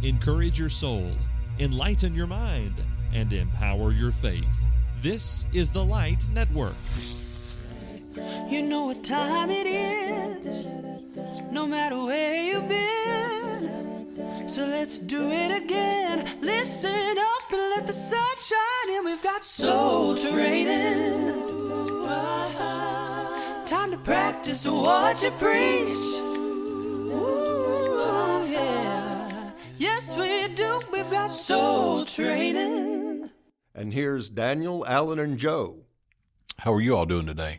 encourage your soul, enlighten your mind, and empower your faith. This is the Light Network. You know what time it is, no matter where you've been. So let's do it again. Listen up and let the sun shine in. We've got soul training. Time to practice what you preach. Ooh, yeah. Yes, we do. We've got soul training. And here's Daniel, Alan, and Joe. How are you all doing today?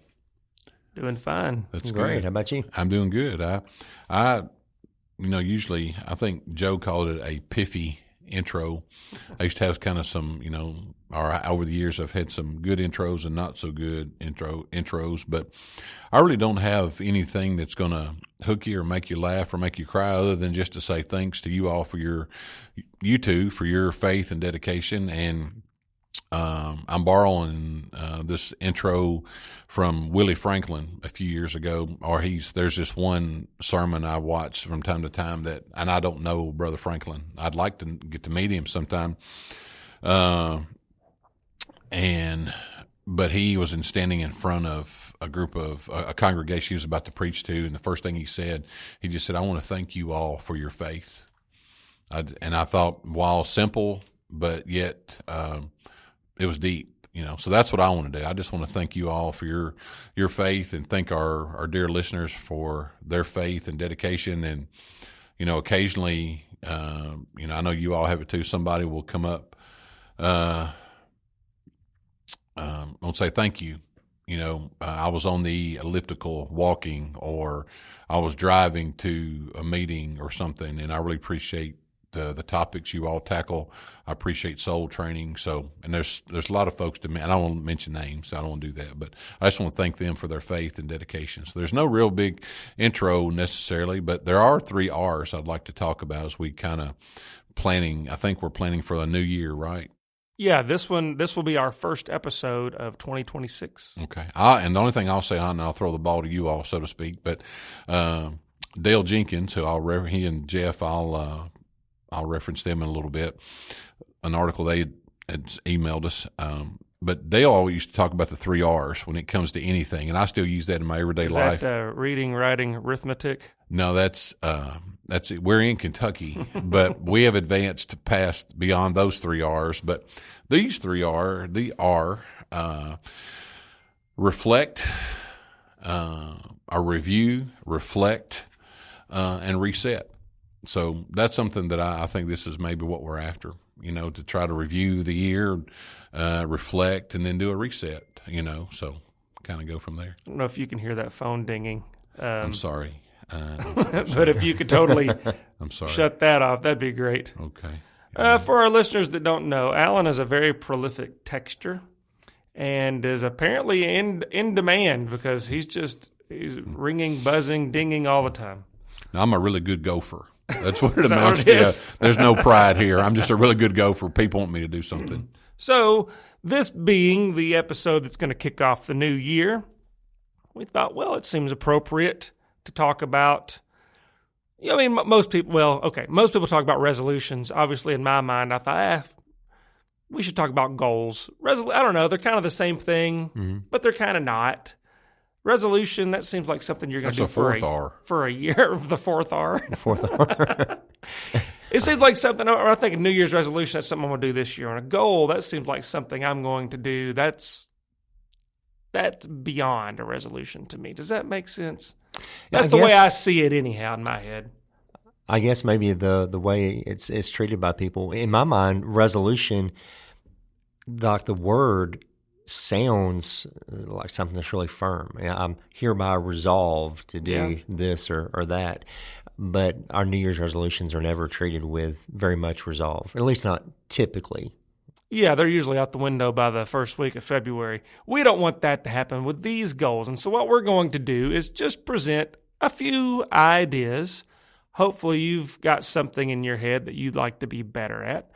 Doing fine. That's great. good. How about you? I'm doing good. Usually I think Joe called it a piffy intro. I used to have kind of some, over the years I've had some good intros and not so good intros, but I really don't have anything that's going to hook you or make you laugh or make you cry other than just to say thanks to you all for you two for your faith and dedication. And I'm borrowing this intro from Willie Franklin a few years ago, there's this one sermon I watch from time to time and I don't know Brother Franklin. I'd like to get to meet him sometime. But he was standing in front of a congregation he was about to preach to, and the first thing he just said, "I want to thank you all for your faith." And I thought, while simple, but yet it was deep. So that's what I want to do. I just want to thank you all for your faith, and thank our dear listeners for their faith and dedication. And, occasionally, I know you all have it too. Somebody will come up, and say thank you. I was on the elliptical walking, or I was driving to a meeting or something, and I really appreciate the topics you all tackle. I appreciate soul training. So, and there's a lot of folks and I don't want to mention names. I don't want to do that, but I just want to thank them for their faith and dedication. So there's no real big intro necessarily, but there are 3 R's I'd like to talk about as we kind of planning. I think we're planning for a new year, right? Yeah, this will be our first episode of 2026. Okay. And the only thing I'll say, and I'll throw the ball to you all, so to speak, but Dale Jenkins, he and Jeff, I'll reference them in a little bit. An article they had emailed us. But Dale always used to talk about the 3 R's when it comes to anything, and I still use that in my everyday life. Is that reading, writing, arithmetic? No, that's it. We're in Kentucky, but we have advanced beyond those 3 R's. But these 3 are reflect, review, reflect, and reset. So that's something that I think this is maybe what we're after, to try to review the year, reflect, and then do a reset, so kind of go from there. I don't know if you can hear that phone dinging. I'm sorry. But if you could totally I'm sorry. Shut that off, that'd be great. Okay. For our listeners that don't know, Alan is a very prolific texter and is apparently in demand because he's ringing, buzzing, dinging all the time. Now, I'm a really good gopher. That's what it amounts to. Yeah, there's no pride here. I'm just a really good gopher. People want me to do something. So this being the episode that's going to kick off the new year, we thought, well, it seems appropriate to talk about, most people talk about resolutions. Obviously, in my mind, I thought, we should talk about goals. I don't know. They're kind of the same thing, but they're kind of not. Resolution, that seems like something you're going to do for a year. The 4th R. The 4th R. It seems like something, or I think a New Year's resolution, that's something I'm going to do this year. And a goal, that seems like something I'm going to do. That's beyond a resolution to me. Does that make sense? That's the way I see it anyhow in my head. I guess maybe the way it's treated by people. In my mind, resolution, like the word, sounds like something that's really firm. I'm hereby resolved to do this or that. But our New Year's resolutions are never treated with very much resolve, at least not typically. Yeah, they're usually out the window by the first week of February. We don't want that to happen with these goals. And so what we're going to do is just present a few ideas. Hopefully you've got something in your head that you'd like to be better at.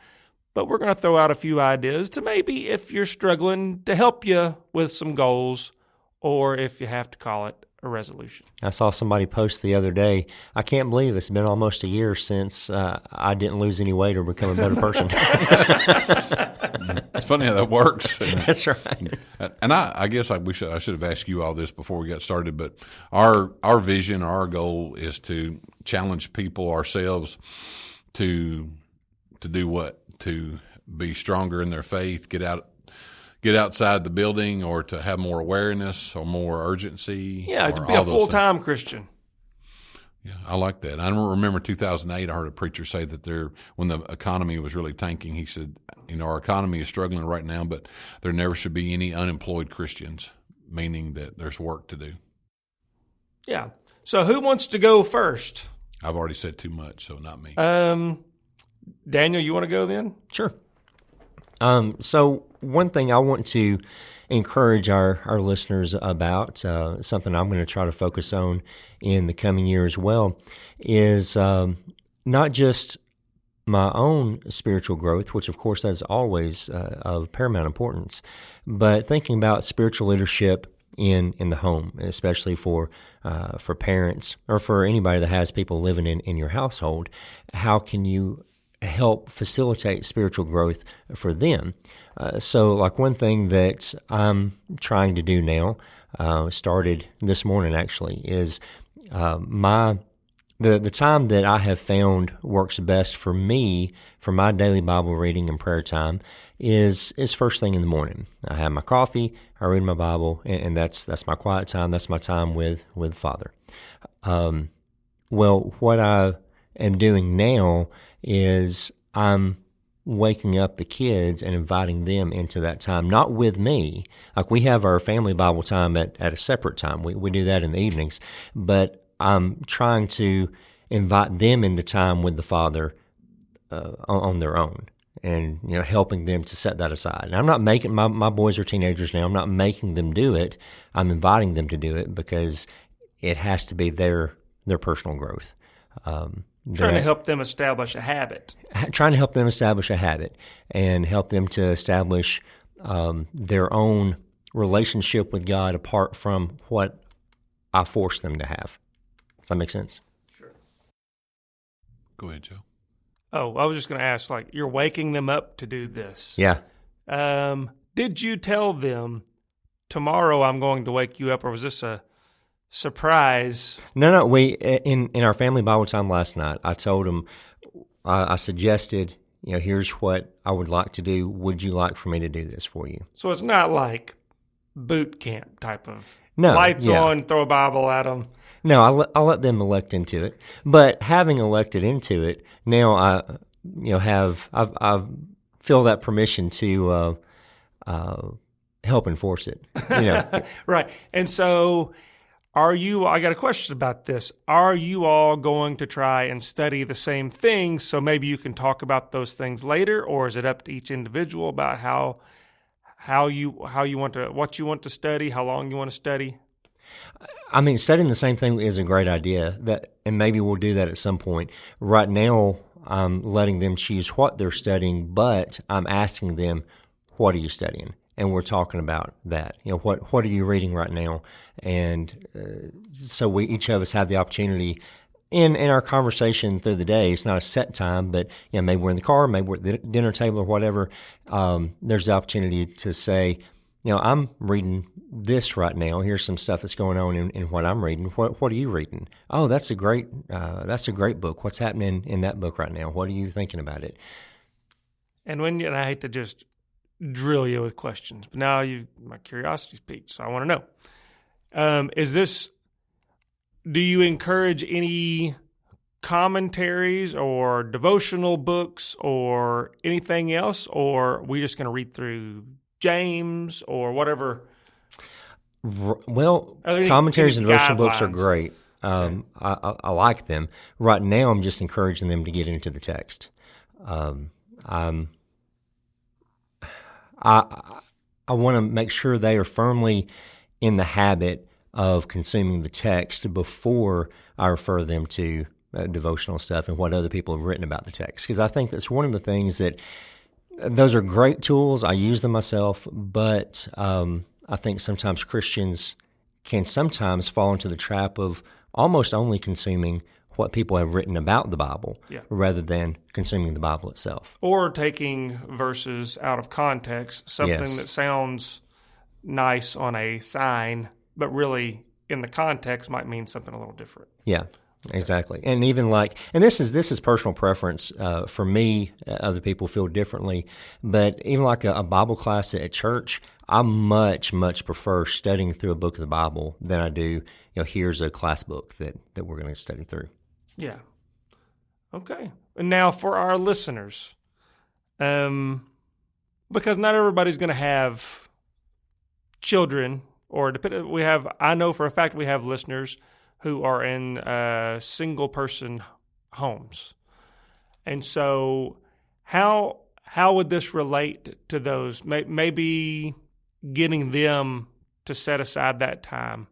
But we're going to throw out a few ideas to maybe, if you're struggling, to help you with some goals, or if you have to call it a resolution. I saw somebody post the other day, I can't believe it's been almost a year since I didn't lose any weight or become a better person. It's funny how that works. That's right. And I guess I should have asked you all this before we got started, but our vision, our goal is to challenge people ourselves to do what? To be stronger in their faith, get outside the building, or to have more awareness or more urgency. Yeah, to be a full-time Christian. Yeah, I like that. I remember 2008, I heard a preacher say that when the economy was really tanking, he said, our economy is struggling right now, but there never should be any unemployed Christians, meaning that there's work to do. Yeah. So who wants to go first? I've already said too much, so not me. Daniel, you want to go then? Sure. So one thing I want to encourage our listeners about, something I'm going to try to focus on in the coming year as well, is not just my own spiritual growth, which of course that's always of paramount importance, but thinking about spiritual leadership in the home, especially for parents or for anybody that has people living in your household. How can you help facilitate spiritual growth for them? So like one thing that I'm trying to do now, started this morning actually, is the time that I have found works best for me for my daily Bible reading and prayer time is first thing in the morning. I have my coffee, I read my Bible, and that's my quiet time. That's my time with Father. Well, what I am doing now is I'm waking up the kids and inviting them into that time, not with me. Like we have our family Bible time at a separate time. We do that in the evenings, but I'm trying to invite them into time with the Father on their own, and helping them to set that aside. And I'm not making my boys are teenagers now. I'm not making them do it. I'm inviting them to do it because it has to be their personal growth. Trying to help them establish a habit. Trying to help them establish a habit and help them to establish their own relationship with God apart from what I force them to have. Does that make sense? Sure. Go ahead, Joe. Oh, I was just going to ask, you're waking them up to do this. Yeah. Did you tell them, tomorrow I'm going to wake you up, or was this a surprise? No. We in our family Bible time last night, I told them, I suggested, here's what I would like to do. Would you like for me to do this for you? So it's not like boot camp type of lights on, throw a Bible at them. No, I'll let them elect into it. But having elected into it, now I feel that permission to help enforce it. Right. And so I got a question about this. Are you all going to try and study the same things, so maybe you can talk about those things later, or is it up to each individual about how you want to, what you want to study, how long you want to study? I mean, studying the same thing is a great idea, and maybe we'll do that at some point. Right now, I'm letting them choose what they're studying, but I'm asking them, what are you studying? And we're talking about that. What are you reading right now? And so we each of us have the opportunity in our conversation through the day. It's not a set time, but maybe we're in the car, maybe we're at the dinner table or whatever. There's the opportunity to say, I'm reading this right now. Here's some stuff that's going on in what I'm reading. What are you reading? Oh, that's a great book. What's happening in that book right now? What are you thinking about it? And I hate to just drill you with questions, but now my curiosity's piqued, so I want to know. Do you encourage any commentaries or devotional books or anything else, or are we just going to read through James or whatever? Well, commentaries and devotional books are great. Okay. I like them. Right now, I'm just encouraging them to get into the text. I want to make sure they are firmly in the habit of consuming the text before I refer them to devotional stuff and what other people have written about the text. Because I think that's one of the things that, those are great tools. I use them myself, but I think sometimes Christians can sometimes fall into the trap of almost only consuming what people have written about the Bible rather than consuming the Bible itself. Or taking verses out of context, something that sounds nice on a sign, but really in the context might mean something a little different. Yeah, exactly. And even and this is personal preference. For me, other people feel differently, but even like a Bible class at church, I much prefer studying through a book of the Bible than I do, here's a class book that we're going to study through. Yeah. Okay. And now for our listeners, because not everybody's going to have children, I know for a fact we have listeners who are in single-person homes. And so how would this relate to those? Maybe getting them to set aside that time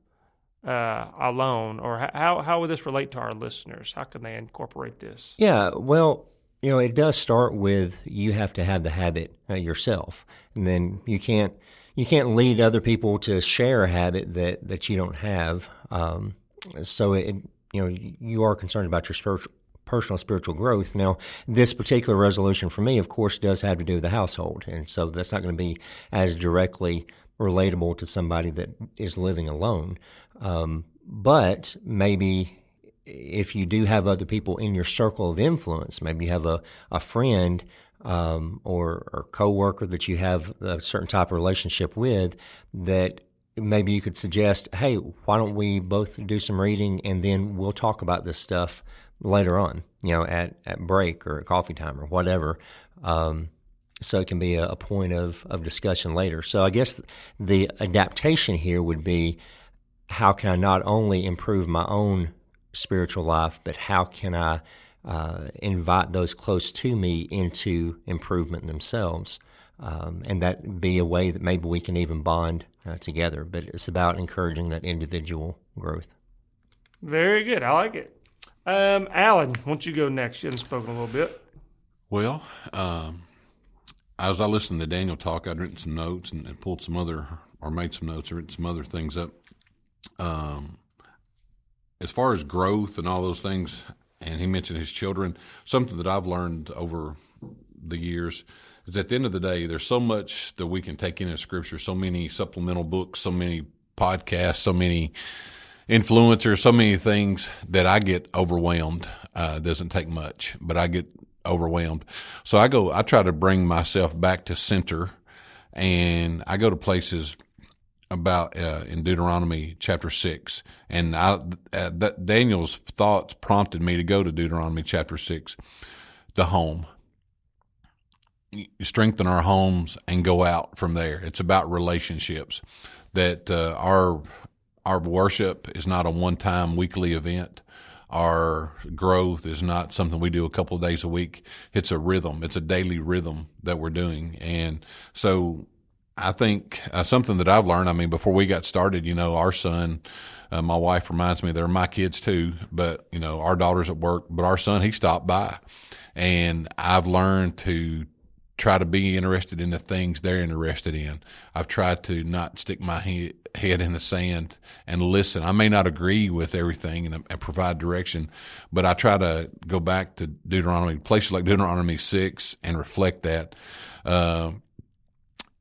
alone, or how would this relate to our listeners? How can they incorporate this? Yeah, well, it does start with you have to have the habit yourself, and then you can't lead other people to share a habit that you don't have. So you are concerned about your personal spiritual growth. Now, this particular resolution for me, of course, does have to do with the household, and so that's not going to be as directly relatable to somebody that is living alone. But maybe if you do have other people in your circle of influence, maybe you have a friend or coworker that you have a certain type of relationship with, that maybe you could suggest, hey, why don't we both do some reading and then we'll talk about this stuff later on, at break or at coffee time or whatever. So it can be a point of discussion later. So I guess the adaptation here would be, how can I not only improve my own spiritual life, but how can I invite those close to me into improvement themselves? And that be a way that maybe we can even bond together. But it's about encouraging that individual growth. Very good. I like it. Alan, why don't you go next? You hadn't spoken a little bit. Well, as I listened to Daniel talk, I'd written some notes and pulled some other, or made some notes, or written some other things up. As far as growth and all those things, and he mentioned his children, something that I've learned over the years is at the end of the day, there's so much that we can take in Scripture, so many supplemental books, so many podcasts, so many influencers, so many things that I get overwhelmed. It doesn't take much, but I get overwhelmed. So I try to bring myself back to center, and I go to places about in Deuteronomy chapter 6, and Daniel's thoughts prompted me to go to Deuteronomy chapter 6, the home. You strengthen our homes and go out from there. It's about relationships. That our worship is not a one-time weekly event. Our growth is not something we do a couple of days a week. It's a rhythm. It's a daily rhythm that we're doing. And so I think something that I've learned, before we got started, our son, my wife reminds me they're my kids too, but, our daughter's at work, but our son, he stopped by. And I've learned to try to be interested in the things they're interested in. I've tried to not stick my head in the sand and listen. I may not agree with everything and provide direction, but I try to go back to places like Deuteronomy 6 and reflect that.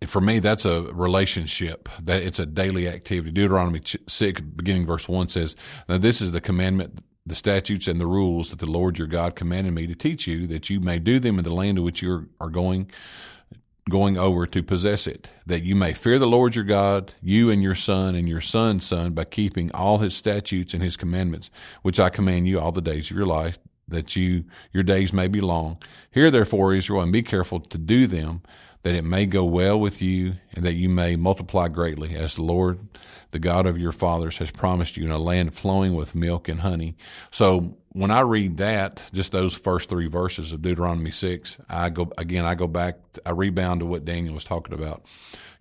For me, that's a relationship. That it's a daily activity. Deuteronomy 6, beginning verse 1 says, "Now this is the commandment, the statutes and the rules that the Lord your God commanded me to teach you, that you may do them in the land to which you are going over to possess it, that you may fear the Lord your God, you and your son's son, by keeping all his statutes and his commandments, which I command you all the days of your life, that your days may be long. Hear therefore, Israel, and be careful to do them, that it may go well with you, and that you may multiply greatly, as the Lord, the God of your fathers, has promised you, in a land flowing with milk and honey." So when I read that, just those first 3 verses of Deuteronomy 6, I go back, I rebound to what Daniel was talking about.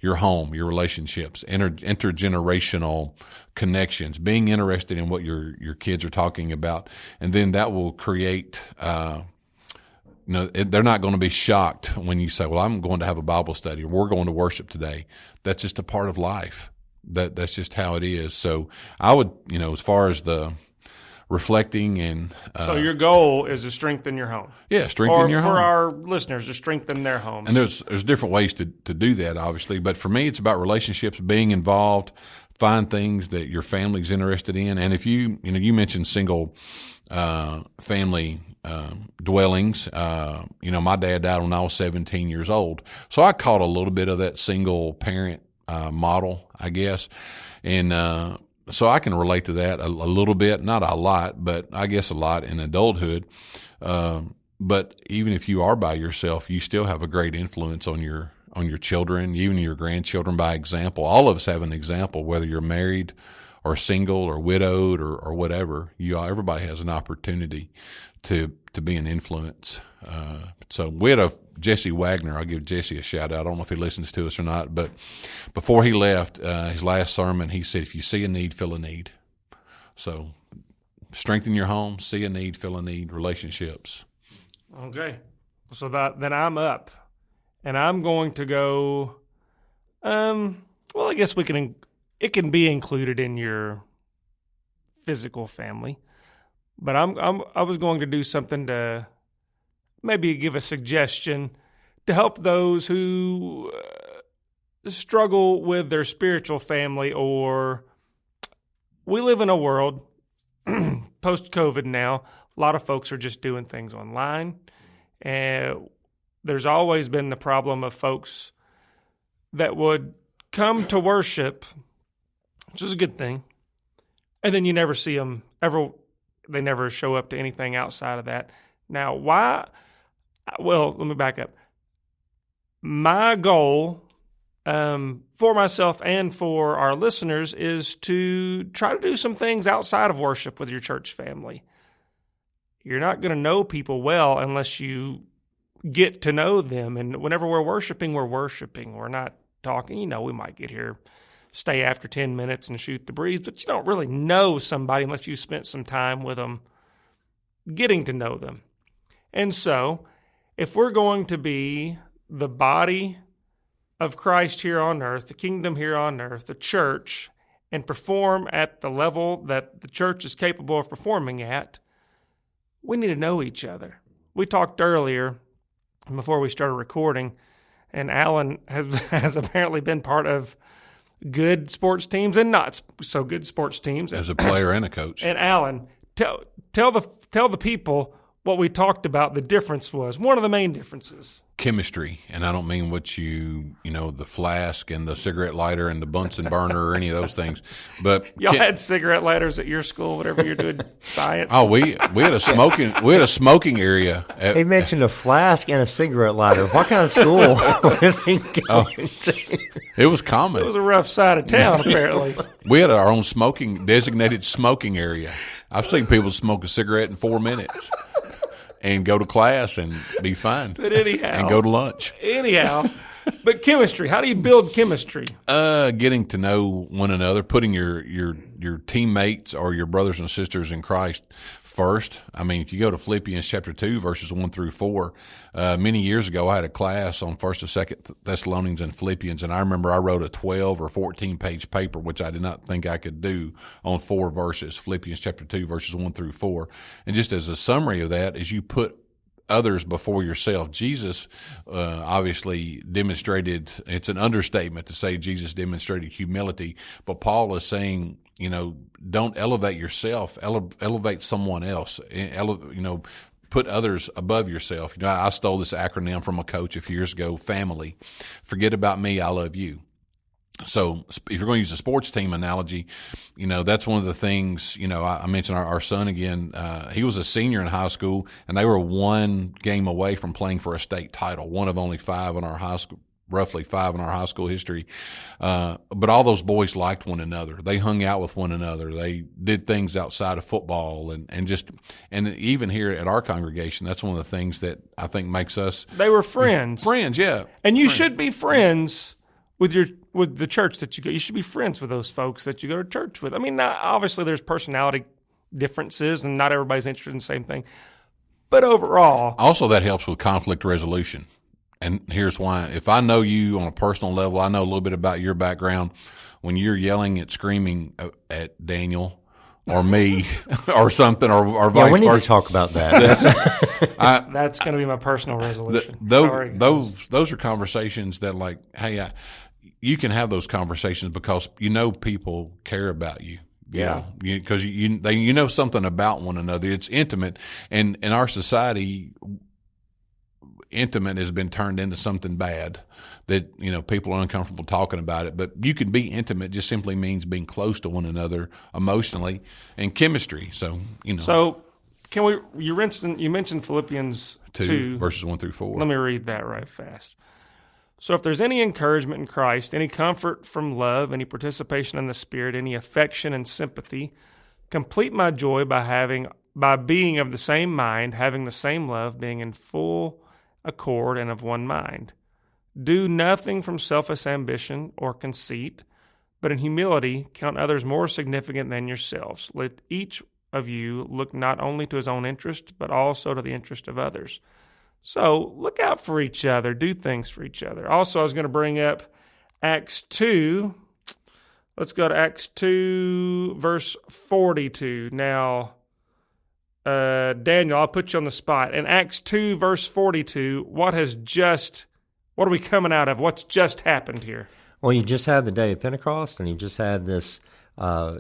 Your home, your relationships, intergenerational connections, being interested in what your kids are talking about, and then that will create they're not going to be shocked when you say, well, I'm going to have a Bible study, or we're going to worship today. That's just a part of life. that's just how it is. So I would, as far as the reflecting and so your goal is to strengthen your home. Yeah, strengthen your home. Or for our listeners, to strengthen their homes. And there's different ways to do that, obviously. But for me, it's about relationships, being involved, find things that your family's interested in. And if you mentioned single family dwellings. My dad died when I was 17 years old. So I caught a little bit of that single parent model, I guess. And so I can relate to that a little bit, not a lot, but I guess a lot in adulthood. But even if you are by yourself, you still have a great influence on your children, even your grandchildren by example. All of us have an example, whether you're married or single or widowed or whatever. Everybody has an opportunity to be an influence. So we had Jesse Wagner. I'll give Jesse a shout out. I don't know if he listens to us or not, but before he left, his last sermon, he said, if you see a need, fill a need. So strengthen your home, see a need, fill a need, relationships. Okay. So then I'm up, and I'm going to go, well, I guess it can be included in your physical family, but I was going to do something to maybe give a suggestion to help those who struggle with their spiritual family, or we live in a world post-COVID now. A lot of folks are just doing things online, and there's always been the problem of folks that would come to worship, which is a good thing, and then you never see them ever. They never show up to anything outside of that. Now, why? Well, let me back up. My goal for myself and for our listeners is to try to do some things outside of worship with your church family. You're not going to know people well unless you get to know them. And whenever we're worshiping. We're not talking. We might get here, stay after 10 minutes and shoot the breeze, but you don't really know somebody unless you spent some time with them, getting to know them. And so, if we're going to be the body of Christ here on earth, the kingdom here on earth, the church, and perform at the level that the church is capable of performing at, we need to know each other. We talked earlier, before we started recording, and Alan has apparently been part of good sports teams and not so good sports teams. As a player and a coach. And Alan, tell the people what we talked about. The difference was one of the main differences. Chemistry, and I don't mean what the flask and the cigarette lighter and the Bunsen burner or any of those things. But y'all had cigarette lighters at your school, whatever you're doing science. Oh, we had a smoking area. He mentioned a flask and a cigarette lighter. What kind of school was he going to? It was common. It was a rough side of town, apparently. We had our own designated smoking area. I've seen people smoke a cigarette in 4 minutes. And go to class and be fine. But anyhow. And go to lunch. Anyhow. But chemistry, how do you build chemistry? Getting to know one another, putting your teammates or your brothers and sisters in Christ first. I mean, if you go to Philippians chapter 2, verses 1 through 4, many years ago I had a class on 1st and 2nd Thessalonians and Philippians, and I remember I wrote a 12 or 14-page paper, which I did not think I could do, on 4 verses, Philippians chapter 2, verses 1 through 4. And just as a summary of that, is you put others before yourself. Jesus obviously demonstrated, it's an understatement to say Jesus demonstrated humility, but Paul is saying, don't elevate yourself, elevate someone else, put others above yourself. I stole this acronym from a coach a few years ago, FAMILY. Forget about me, I love you. So if you're going to use a sports team analogy, that's one of the things, I mentioned our son again. He was a senior in high school, and they were one game away from playing for a state title, one of only 5 in our high school. Roughly 5 in our high school history. But all those boys liked one another. They hung out with one another. They did things outside of football and even here at our congregation, that's one of the things that I think makes us. They were friends. Friends, yeah. And you should be friends with the church that you go. You should be friends with those folks that you go to church with. I mean, obviously there's personality differences and not everybody's interested in the same thing. But overall. Also, that helps with conflict resolution. And here's why. If I know you on a personal level, I know a little bit about your background. When you're yelling and screaming at Daniel or me or something or vice Yeah, we need versa. to talk about that. That's going to be my personal resolution. Those, Sorry, guys. those are conversations that, like, hey, you can have those conversations because you know people care about you. Yeah. Because you know something about one another. It's intimate, and in our society, intimate has been turned into something bad that, you know, people are uncomfortable talking about it. But you can be intimate just simply means being close to one another emotionally and chemistry. So, you know. So can we? You mentioned Philippians 2 verses 1 through 4. Let me read that right fast. So if there's any encouragement in Christ, any comfort from love, any participation in the Spirit, any affection and sympathy, complete my joy by being of the same mind, having the same love, being in full accord and of one mind. Do nothing from selfish ambition or conceit, but in humility count others more significant than yourselves. Let each of you look not only to his own interest, but also to the interest of others. So look out for each other. Do things for each other. Also, I was going to bring up Acts 2. Let's go to Acts 2, verse 42. Now, Daniel, I'll put you on the spot. In Acts 2, verse 42, what are we coming out of? What's just happened here? Well, you just had the day of Pentecost, and you just had this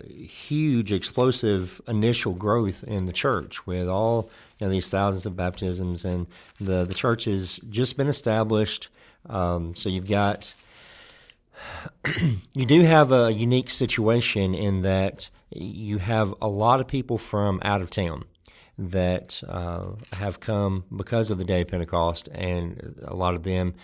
huge, explosive initial growth in the church with all these thousands of baptisms, and the church has just been established. So you've got, you do have a unique situation in that you have a lot of people from out of town that have come because of the day of Pentecost, and a lot of them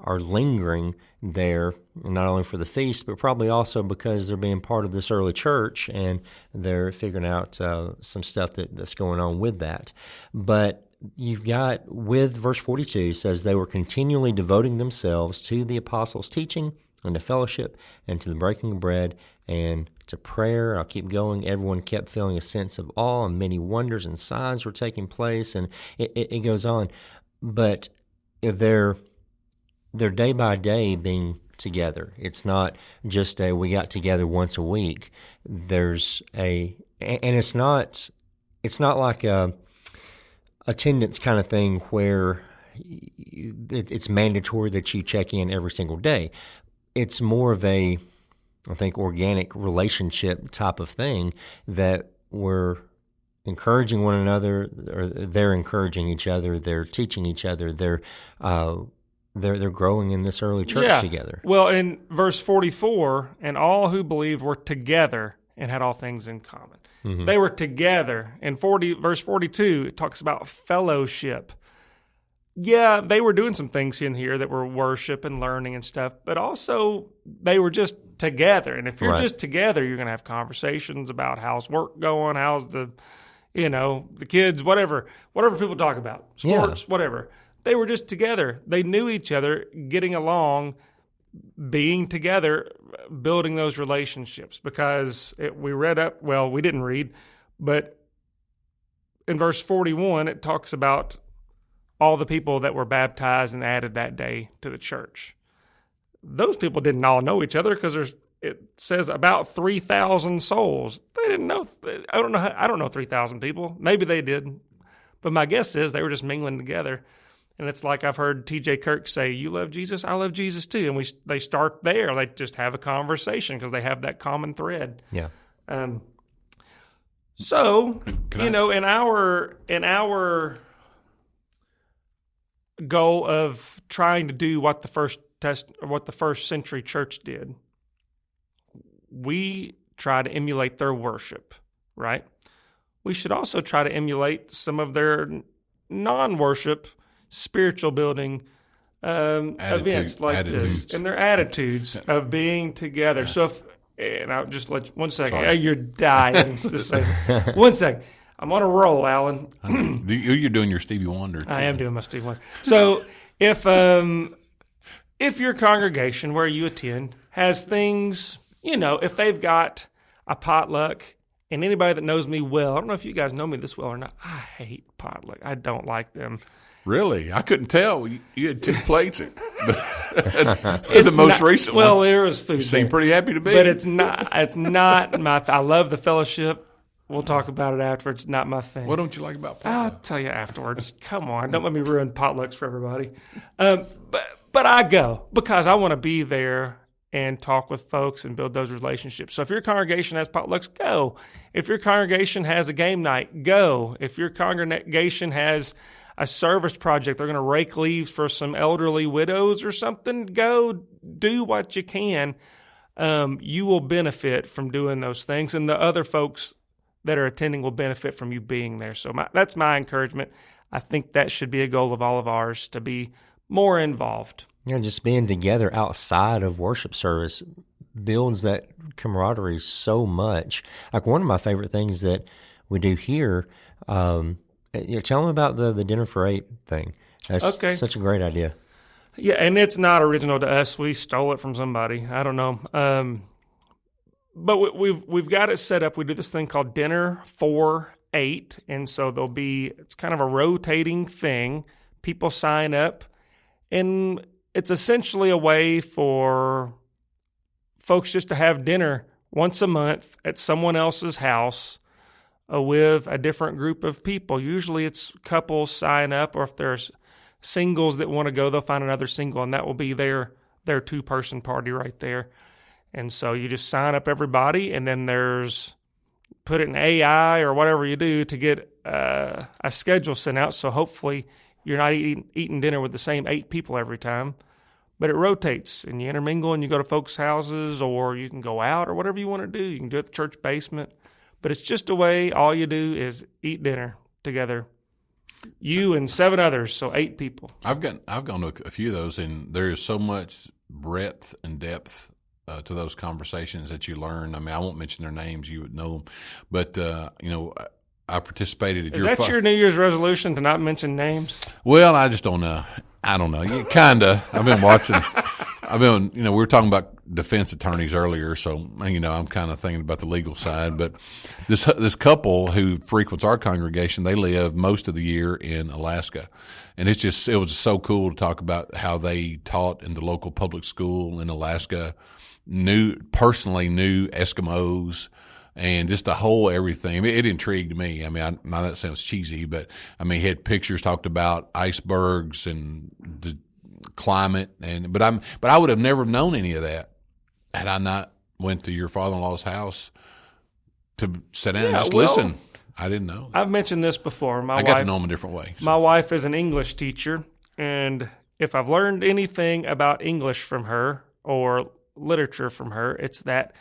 are lingering there, not only for the feast, but probably also because they're being part of this early church, and they're figuring out some stuff that's going on with that. But you've got, with verse 42, says they were continually devoting themselves to the apostles' teaching and to fellowship and to the breaking of bread and to prayer. I'll keep going. Everyone kept feeling a sense of awe, and many wonders and signs were taking place, and it goes on. But they're day by day being together. It's not just we got together once a week. There's and it's not like a attendance kind of thing where it's mandatory that you check in every single day. It's more of a, I think, organic relationship type of thing that we're encouraging one another, or they're encouraging each other, they're teaching each other, they're growing in this early church together. Well, in verse 44, and all who believed were together and had all things in common. Mm-hmm. They were together. In verse 42, it talks about fellowship. Yeah, they were doing some things in here that were worship and learning and stuff, but also they were just together. And if you're just together, you're going to have conversations about how's work going, how's the kids, whatever people talk about, sports, whatever. They were just together. They knew each other, getting along, being together, building those relationships. Because we didn't read, but in verse 41, it talks about all the people that were baptized and added that day to the church. Those people didn't all know each other because it says about 3,000 souls. They didn't know. I don't know 3,000 people. Maybe they did. But my guess is they were just mingling together. And it's like I've heard T.J. Kirk say, "You love Jesus, I love Jesus too." And they start there. They just have a conversation because they have that common thread. Yeah. So in our goal of trying to do what the first century church did, we try to emulate their worship, right? We should also try to emulate some of their non-worship spiritual building events like this, and their attitudes of being together. Yeah. So and I'll just let you, 1 second. Sorry. You're dying. 1 second. I'm on a roll, Alan. You're doing your Stevie Wonder. I am doing my Stevie Wonder. So if your congregation where you attend has things, if they've got a potluck And anybody that knows me well, I don't know if you guys know me this well or not, I hate potluck. I don't like them. Really? I couldn't tell. You had 2 plates. It's the most recent one. Well, there was food. You seem there. pretty happy to be. But it's not. It's not my. I love the fellowship. We'll talk about it afterwards. It's not my thing. What don't you like about I'll potluck? tell you afterwards. Come on, don't let me ruin potlucks for everybody. But I go because I want to be there and talk with folks and build those relationships. So if your congregation has potlucks, go. If your congregation has a game night, go. If your congregation has a service project, they're going to rake leaves for some elderly widows or something, go do what you can. You will benefit from doing those things, and the other folks that are attending will benefit from you being there. So that's my encouragement. I think that should be a goal of all of ours, to be more involved. Yeah, just being together outside of worship service builds that camaraderie so much. Like one of my favorite things that we do here, tell them about the dinner for 8 thing. That's such a great idea. Yeah, and it's not original to us. We stole it from somebody. I don't know. But we've got it set up. We do this thing called Dinner for 8, and so it's kind of a rotating thing. People sign up, and it's essentially a way for folks just to have dinner once a month at someone else's house with a different group of people. Usually it's couples sign up, or if there's singles that want to go, they'll find another single, and that will be their 2-person party right there. And so you just sign up everybody, and then put it in AI or whatever you do to get a schedule sent out. So hopefully you're not eating dinner with the same 8 people every time, but it rotates, and you intermingle, and you go to folks' houses, or you can go out or whatever you want to do. You can do it at the church basement, but it's just a way. All you do is eat dinner together. You and 7 others, so 8 people. I've gone to a few of those, and there is so much breadth and depth to those conversations that you learn. I mean, I won't mention their names; you would know them. But I participated. Is that your New Year's resolution, to not mention names? Well, I just don't know. I don't know. Kinda. I've been watching. We were talking about defense attorneys earlier, so I'm kind of thinking about the legal side. But this couple who frequents our congregation, they live most of the year in Alaska, and it was so cool to talk about how they taught in the local public school in Alaska. Personally knew Eskimos, and just the whole everything. It intrigued me. I mean, now that sounds cheesy, but I mean, he had pictures, talked about icebergs and the climate, but I would have never known any of that had I not went to your father-in-law's house to sit down and just listen. I didn't know. I've mentioned this before. I got to know him a different way. So. My wife is an English teacher, and if I've learned anything about English from her or literature from her, it's that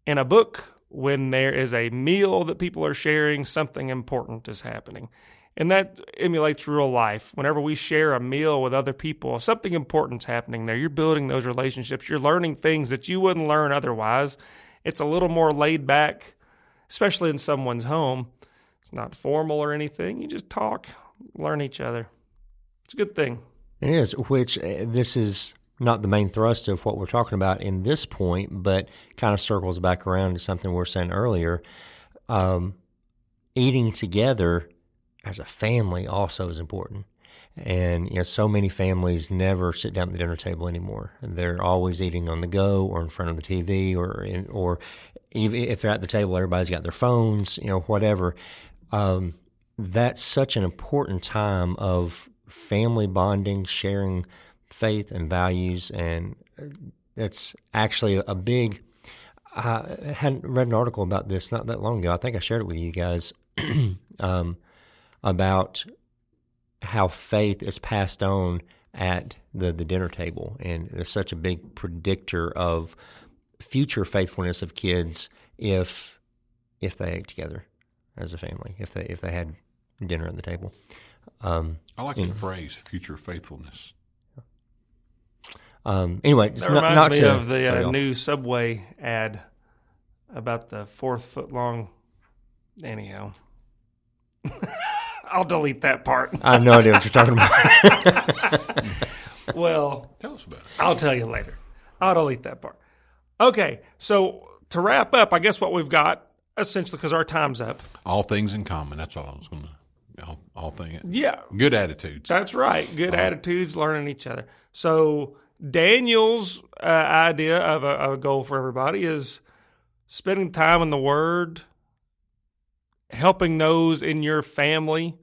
in a book, when there is a meal that people are sharing, something important is happening. And that emulates real life. Whenever we share a meal with other people, something important's happening there. You're building those relationships. You're learning things that you wouldn't learn otherwise. It's a little more laid back, especially in someone's home. It's not formal or anything. You just talk, learn each other. It's a good thing. It is, which this is not the main thrust of what we're talking about in this point, but kind of circles back around to something we were saying earlier. Eating together as a family also is important. And so many families never sit down at the dinner table anymore. They're always eating on the go or in front of the TV, or even if they're at the table, everybody's got their phones, whatever. That's such an important time of family bonding, sharing faith and values, and it's actually a big. I hadn't read an article about this not that long ago. I think I shared it with you guys about how faith is passed on at the dinner table, and it's such a big predictor of future faithfulness of kids if they ate together as a family, if they had dinner at the table. I like the phrase "future faithfulness." Anyway, that reminds me of the new Subway ad about the 4-foot-long. Anyhow, I'll delete that part. I have no idea what you're talking about. Well, tell us about it. I'll tell you later. I'll delete that part. Okay, so to wrap up, I guess what we've got essentially, because our time's up. All things in common. That's all I was going to. All things. Yeah. Good attitudes. That's right. Good attitudes, learning each other. So Daniel's idea of a goal for everybody is spending time in the Word, helping those in your family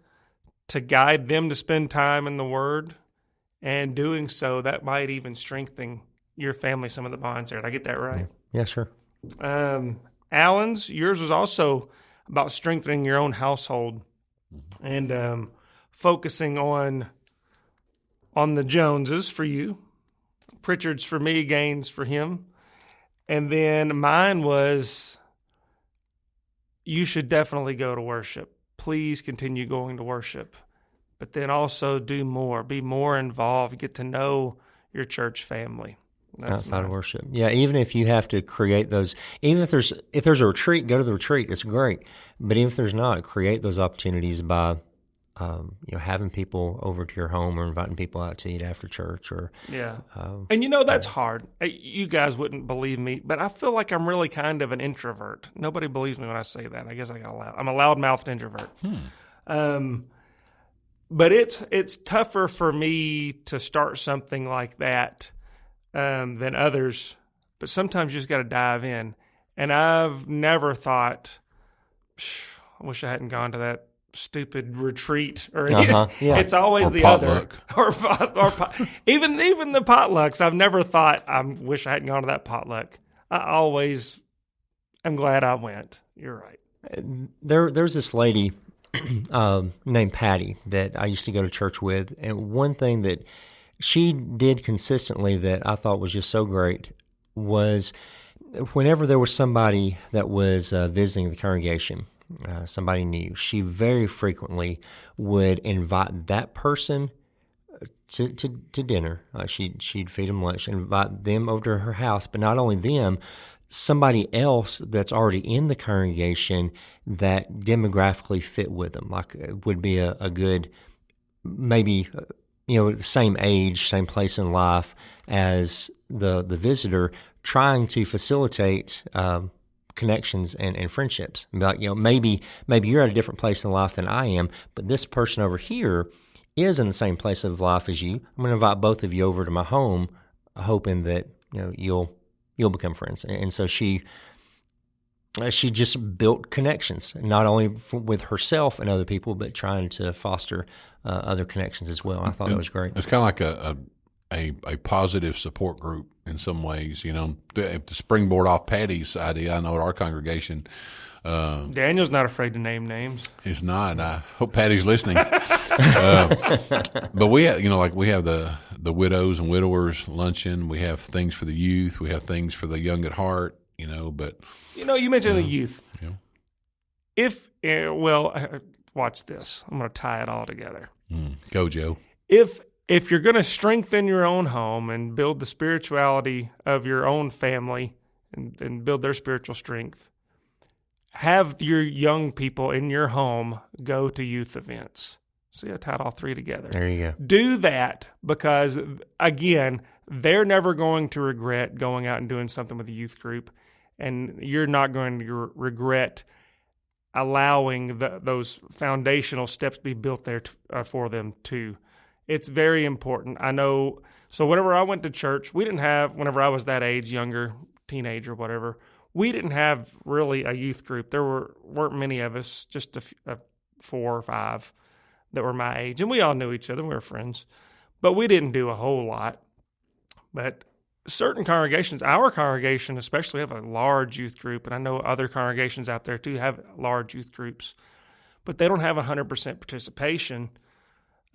to guide them to spend time in the Word, and doing so, that might even strengthen your family, some of the bonds there. Did I get that right? Yeah, sure. Alan's, yours was also about strengthening your own household and focusing on the Joneses for you, Pritchard's for me, Gaines for him, and then mine was you should definitely go to worship. Please continue going to worship, but then also do more, be more involved, get to know your church family. That's outside of worship. Yeah, even if you have to create those, even if there's a retreat, go to the retreat. It's great. But even if there's not, create those opportunities by having people over to your home or inviting people out to eat after church. Or and that's hard. You guys wouldn't believe me, but I feel like I'm really kind of an introvert. Nobody believes me when I say that. I guess I'm a loud-mouthed introvert. But it's tougher for me to start something like that than others, but sometimes you just got to dive in. And I've never thought, I wish I hadn't gone to that stupid retreat. Or it's always the potluck. Or even the potlucks. I've never thought, I wish I hadn't gone to that potluck. I'm glad I went. You're right. There's this lady named Patty that I used to go to church with, and one thing that she did consistently that I thought was just so great was whenever there was somebody that was visiting the congregation, somebody new, she very frequently would invite that person to dinner. She'd feed them lunch, invite them over to her house, but not only them, somebody else that's already in the congregation that demographically fit with them, like would be a good, maybe same age, same place in life as the visitor, trying to facilitate connections and friendships. Like, maybe you're at a different place in life than I am, but this person over here is in the same place of life as you. I'm going to invite both of you over to my home, hoping that you'll become friends. And so she just built connections, not only with herself and other people, but trying to foster other connections as well. I thought that was great. It's kind of like a positive support group in some ways. To springboard off Patty's idea, I know at our congregation, Daniel's not afraid to name names. He's not. And I hope Patty's listening. But we have, we have the widows and widowers luncheon. We have things for the youth. We have things for the young at heart. But you mentioned the youth. Yeah. Watch this. I'm going to tie it all together. Go, Joe. If you're going to strengthen your own home and build the spirituality of your own family and build their spiritual strength, have your young people in your home go to youth events. See, I tied all three together. There you go. Do that because, again, they're never going to regret going out and doing something with the youth group, and you're not going to regret allowing those foundational steps to be built there for them too. It's very important. I know. So whenever I went to church, whenever I was that age, younger, teenager, whatever, we didn't have really a youth group. There weren't many of us, just 4 or 5 that were my age. And we all knew each other. We were friends. But we didn't do a whole lot. But certain congregations, our congregation especially, have a large youth group. And I know other congregations out there too have large youth groups. But they don't have 100% participation.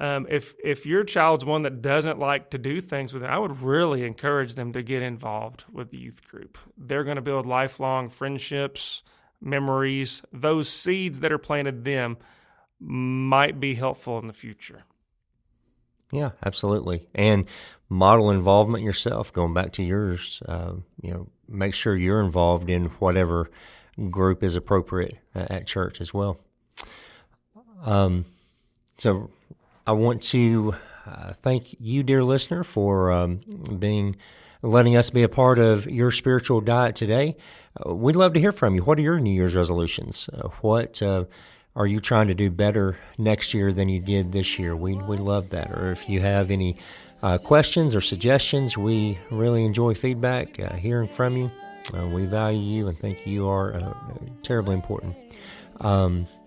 If your child's one that doesn't like to do things with it, I would really encourage them to get involved with the youth group. They're going to build lifelong friendships, memories. Those seeds that are planted them might be helpful in the future. Yeah, absolutely. And model involvement yourself, going back to yours, make sure you're involved in whatever group is appropriate at church as well. So I want to thank you, dear listener, for being letting us be a part of your spiritual diet today. We'd love to hear from you. What are your New Year's resolutions? What are you trying to do better next year than you did this year? We love that. Or if you have any questions or suggestions, we really enjoy feedback, hearing from you. We value you and think you are terribly important.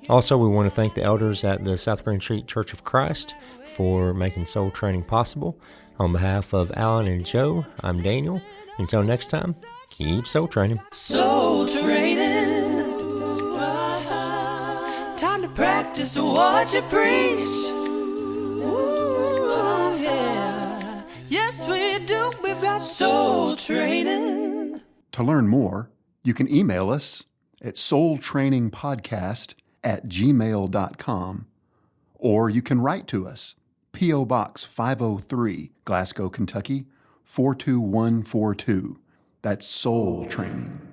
Also, we want to thank the elders at the South Green Street Church of Christ for making soul training possible. On behalf of Alan and Joe, I'm Daniel. Until next time, keep soul training. Soul training. Time to practice what you preach. Ooh, yeah. Yes, we do. We've got soul training. To learn more, you can email us at soultrainingpodcast@gmail.com, or you can write to us, P.O. Box 503, Glasgow, Kentucky, 42142. That's Soul Training.